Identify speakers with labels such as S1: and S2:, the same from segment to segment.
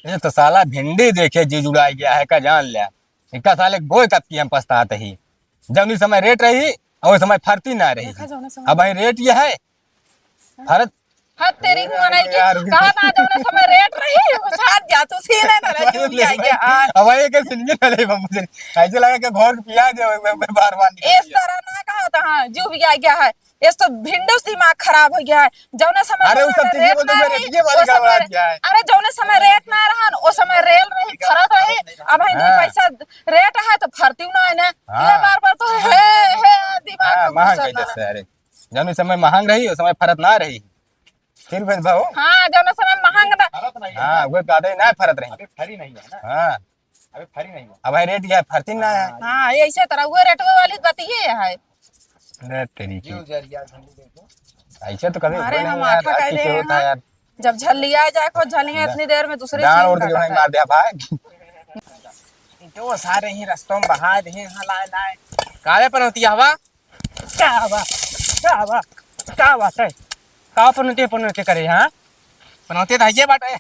S1: ये तो साला भिंडी देखे जी जुड़ा गया है का जान लिया। इक्का साले बोए कब की हम पछताते ही। जब उस समय रेट रही और उस समय फरती ना रही। अब भाई रेट ये है फरत।
S2: हाँ तेरी हुआ नहीं कि
S1: यार
S2: कहा ना जो ना समय रेट रही वो साथ जा तू सीने ना रजू भी आई गया आज
S1: अब भाई के सुनिए पहले मुझे ऐसे लगा कि घर पिया दे बार बार
S2: इस तरह ना कहा था हाँ जू भी आई गया है इस तो भिंडो से दिमाग खराब हो गया है जौने समय
S1: अरे उस सब चीजें
S2: रेट
S1: बोलते
S2: ना
S1: फिर
S2: रही
S1: ये वाली
S2: वो
S1: गड़बड़ा
S2: समय
S1: दिया है।
S2: अरे जौने समय रेट ना रहा वो समय रेल रही खरत रही अब है दो पैसा रेट है तो फरती ना है ना ये बार बार तो है दिमाग में
S1: महंग
S2: घुसल
S1: कैसे अरे जब उस समय महंग रही उस समय फरत ना रही फिर भाव।
S2: हाँ जौने समय महंग ना
S1: हाँ वो ज्यादा ना फरत रही अभी फरी नहीं है ना। हाँ अभी फरी नहीं है अब भाई रेट क्या फरती ना है।
S2: हाँ ऐसे तरह वो रेट वाली बतिए है
S1: रेट तेरी की ऐसे तो कभी
S2: अरे
S1: हुआ
S2: हम
S1: नहीं यार
S2: आठा कह
S1: अच्छी
S2: रहे
S1: से
S2: हैं
S1: होता है
S2: हाँ
S1: यार।
S2: जब झल्लिया जाए को झलिया इतनी देर में दूसरी
S1: जान
S2: सीन
S1: उड़ के
S2: का
S1: क्यों नहीं
S2: है
S1: मार दिया भाई।
S3: जो सारे ही रस्तों में बहा दे हलाए लाए काले पर होती हवा क्या हवा क्या हवा क्या बात है का पनौती करे हाँ पनौती तो ये बात है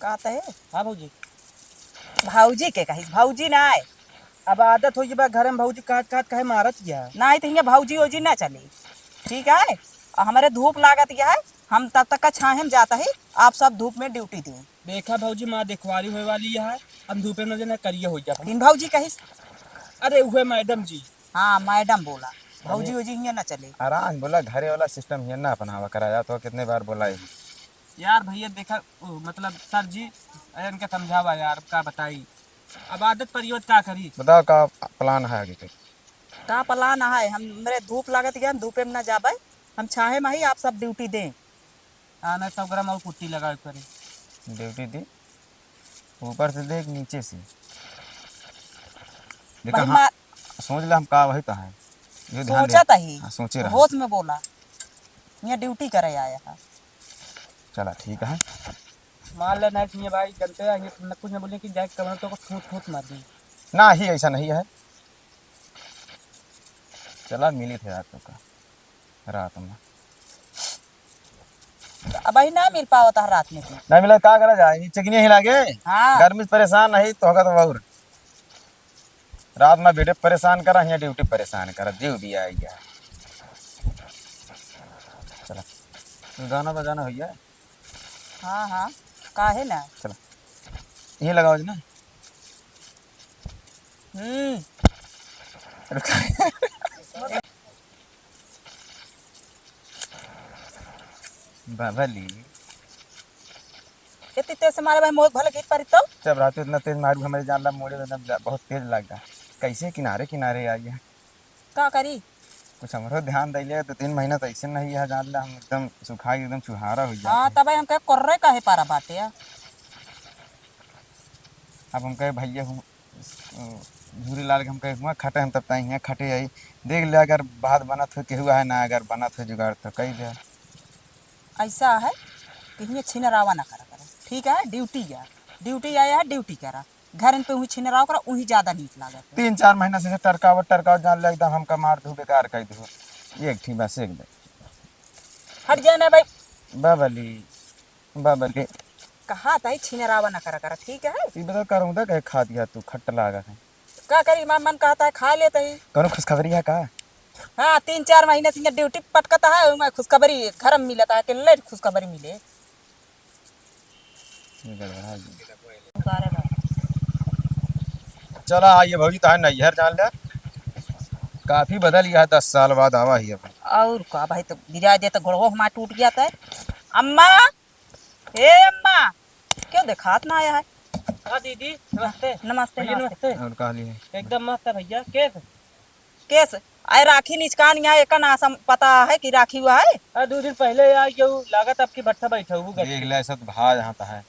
S4: कहते है
S3: हाँ भौजी
S4: भौजी के कही भौजी ना आए
S3: अब आदत हो बा घर में भौजी काट काट कहे मारत गया
S4: ना तो हियाँ भौजी वौजी ना चली ठीक है और हमारे धूप लागत यह है हम तब तक का छाहे में जाता है आप सब धूप में ड्यूटी दी
S3: देखा भौजी माँ देखवारी होए वाली है हम धूपे में ना करिए हो जा
S4: किन भौजी कही
S3: अरे हुए मैडम जी
S4: हाँ मैडम बोला भौजी वौजी हियाँ ना चले
S1: आराम बोला घरे वाला सिस्टम ये ना अपनावा कराया तो कितने बार बोला है।
S3: यार भैया देखा मतलब सर जी इनका समझावा यार का बताई अब आदत परिवर्त क्या करी
S1: बताओ का प्लान है आगे के।
S4: का पलान है हम मेरे धूप लागत गया हम धूपे में ना जाबे हम छाहे में ही आप सब ड्यूटी दें
S3: आना 100 ग्राम और पुट्टी लगा करे
S1: ड्यूटी दी ऊपर से देख नीचे से देखा।
S4: भाई
S1: हाँ सोच ले हम का वही तो है ये ध्यान दे।
S4: सोचा ही
S1: हाँ, सोचे रहा
S4: होश में बोला यहाँ ड्यूटी करे आया है
S1: चला ठीक है।
S3: मान ले नहीं भाई जनते हैं ये कुछ न बोले कि जाए कमर तो फूट फूट मार दी
S1: ना ही ऐसा नहीं है। चला मिली थे रात का रात में
S4: अब ही ना मिल पाओ था रात में
S1: नहीं मिला क्या करा जाए चिकनी ही लागे।
S4: हाँ
S1: गर्मी से परेशान नहीं तो होगा तो बहुत रात में बेटे परेशान करा यहाँ ड्यूटी परेशान करा जीव भी आ गया। चला गाना बजाना भैया
S4: हाँ हाँ काहे ना
S1: चला ये लगाओ जी ना। भली
S4: इतनी तेज से मारे भाई मौत भले गीत पारी तो
S1: जब रात इतना तेज मारू हमारे जान ला मोड़े एकदम बहुत तेज लग गया कैसे किनारे किनारे आई है।
S4: का करी
S1: कुछ हमारो ध्यान दिले 2-3 महीना तो ऐसे नहीं है जान ला हम एकदम सुखा एकदम चुहारा हो
S4: हाँ
S1: जाते।
S4: तब हम कहे कर्रे काहे पारा बाटे है
S1: अब हम कहे भैया हूँ झूरी लाल के हम कहे हुआ खटे हम तब तक यहाँ खटे आई देख ले अगर बात बनत हो केहू है ना अगर बनत हो जुगाड़ तो कही दे।
S4: ऐसा है कि हियाँ छिनरावा ना करा करे ठीक है ड्यूटी आया है ड्यूटी करा घर पे वही छिनराव करा वही ज्यादा नीक लागत
S1: 3-4 महीना से टरकावट जान ले एकदम हमका मार दू बेकार कर दू एक ठीक बस एक दे
S4: हट जाए ना भाई
S1: बाबली
S4: कहा था छिनरावा ना करा करा ठीक है
S1: ये बता करूँ था कहे खा दिया तू खट्टा लागा है
S4: का करी मां मन कहता है खा लेते ही
S1: करो खुशखबरी है का।
S4: हाँ 3-4 महीने से यहाँ ड्यूटी पटकता है मैं खुशखबरी घर में मिलता है कि लेट खुशखबरी मिले
S1: चला हाँ ये भौजी तो है नैहर जान ले काफी बदल गया है 10 साल बाद आवा ही अब।
S4: और का भाई तो गिरा दे तो गोड़ो हमारा टूट गया था अम्मा ए अम्मा क्यों देखात ना आया है
S3: हाँ दीदी नमस्ते
S4: नमस्ते
S3: भैया
S4: नमस्ते
S3: नमस्ते
S1: और कहा लिए
S3: एकदम मस्त है भैया कैसे
S4: केस आए राखी निचकान यहाँ एक ना पता है कि राखी हुआ है
S3: 2 दिन पहले यार क्यों लागत आपकी भट्टा बैठा हूँ
S1: देख ले सब भा जहाँ था है।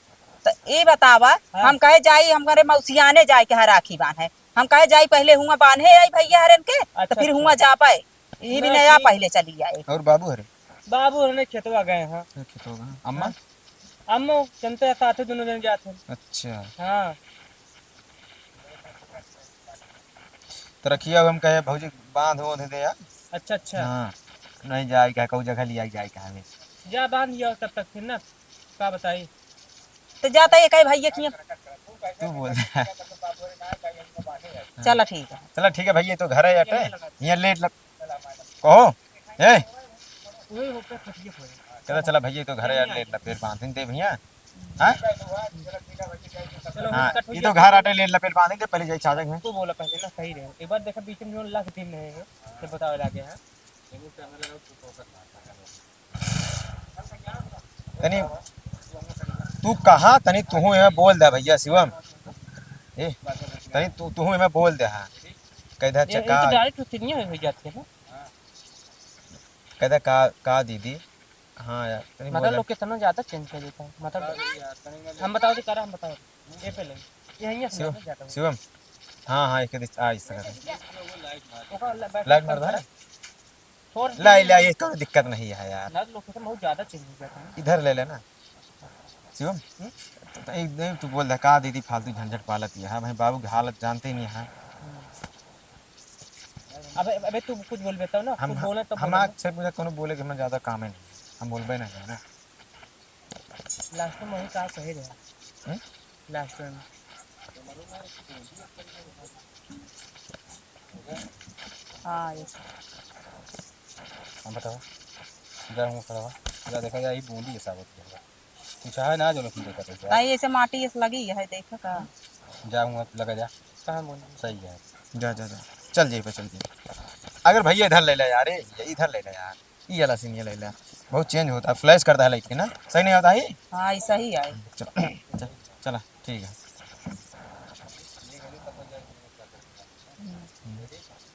S4: तो ये बतावा
S3: हाँ।
S4: हम कहे जाई हमारे मौसियाने जाए के है राखी बांध है हम कहे जाई पहले हुआ बांधे आई भैया हरन के तो फिर हुआ जा पाए ये भी नया पहले चली जाए
S1: और बाबू हरे
S3: बाबू ने खेतवा गए हैं
S1: खेत होगा अम्मा
S3: अम्मो चलते हैं साथ दोनों जन जाते हैं
S1: अच्छा
S3: हाँ
S1: तो रखिए अब हम कहे भौजी बांध वो दे यार।
S3: अच्छा अच्छा
S1: हाँ नहीं जाए क्या कहूँ जगह लिया जाए क्या हमें
S3: जा बांध लिया तब तक फिर ना का बताई।
S4: तो जाता है कई भैया की
S1: तू बोल रहा है।
S4: चलो ठीक है।
S1: चलो ठीक है भैया तो घर है अटे यहाँ लेट लग कहो ए
S3: वही होकर फटिए पड़े।
S1: चलो चलो भैया तो घर है यार लेट लपेट बांध दे भैया हाँ
S3: चलो
S1: हाँ
S3: कट हो
S1: ये
S3: गया।
S1: तो घर आटे लेट लपेट बांध दे पहले जाए चादर में
S3: तू बोला पहले ना सही रहे एक बार देखा बीच में जो लाख दिन रहे हैं तो बताओ लागे हैं।
S1: तनी तू कहाँ तनी तू हमें बोल दे भैया शिवम ए तनी तू हमें बोल दे हाँ कहदा
S3: ये
S1: चका
S3: तो डायरेक्ट तिनिया हो जाती है ना।
S1: कहदा का दीदी हाँ यार तनी
S3: मतलब
S1: बोल
S3: लोकेशन ज्यादा चेंज कर देता है मतलब हम बताओ तो करा हम बताओ ये पहले यहीं से
S1: शिवम
S3: जाता हूं
S1: शिवम हाँ हाँ एक आ इस तरह
S3: ओका
S1: लाइट मार दे
S3: छोड़
S1: ला ला ये कोई दिक्कत नहीं है यार
S3: ना लोकेशन बहुत ज्यादा चेंज हो जाता है।
S1: इधर ले लेना शिवम तो एकदम तू बोल दे का दीदी फालतू झंझट पालत है भाई बाबू की हालत जानते ही नहीं है
S3: अबे अबे तू कुछ बोल बेता ना
S1: हम
S3: कुछ बोले तो
S1: हम आज से मुझे कोनो बोले कि मैं ज्यादा काम है नहीं हम बोलबे ना है ना
S3: लास्ट में वही का कहे रहा लास्ट में
S4: हाँ ये
S1: हम बताओ इधर हूँ खड़ा हुआ इधर देखा जाए बूंदी है साबुत कुछ है ना जो मैं देखा था
S4: ताई ऐसे माटी ऐसे लगी है देखो का
S1: जाऊँगा लगा जा
S3: कहां बोल
S1: सही है जा जा जा चल जाइए चल जाइए अगर भैया इधर ले ले यार ये इधर ले ले यार ये वाला सीन ये ले ले बहुत चेंज होता है फ्लैश करता है लाइट के ना सही नहीं होता है
S4: हाँ ऐसा ही है।
S1: चल चला ठीक है